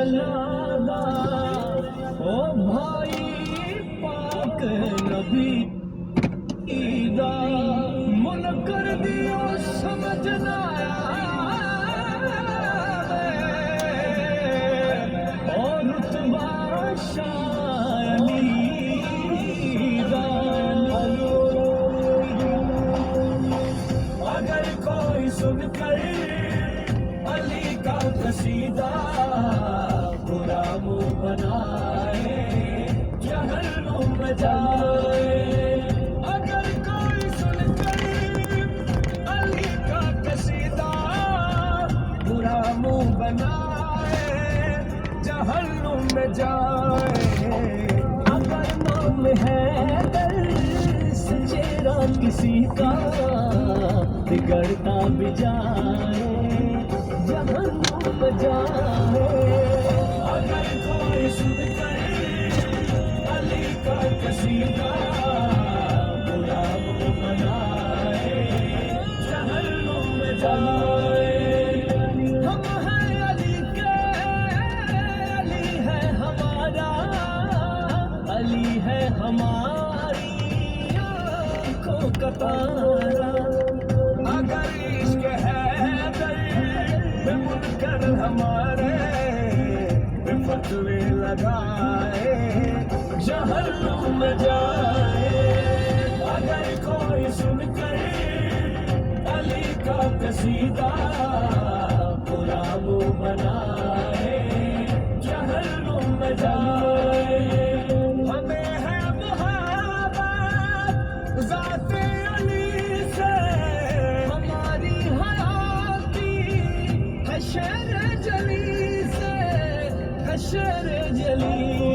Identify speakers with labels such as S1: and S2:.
S1: जलादा ओ भाई पाक नबी ईदा मन कर दियो समझ ना आवे और रुतबा शायली दा अगर कोई सुन कर अली का कसीदा बुरा मुंह बनाए जहन्नुम में जाए अगर कोई सुनकर अली का कसीदा बुरा मुंह बनाए जहन्नुम में जाए अगर नाम है दर्द चेहरा किसी का बिगड़ता भी जाए जहन्नुम में जाए अगर कोई सुनकर अली का कसीदा बुरा मुंह बनाए जहन्नुम में जाए हम हैं अली के अली है हमारा अली है हमारी आँखों का तारा अगर इश्क है दर्द मुनकर हमारे फतवे लगाए जहन्नुम में जाए अगर कोई सुनकर अली का कसीदा बुरा मुंह बनाए जहन्नुम में जाए हमें है मुहब्बत ज़ाते अली से हमारी हयाती हशर जली से हशर जली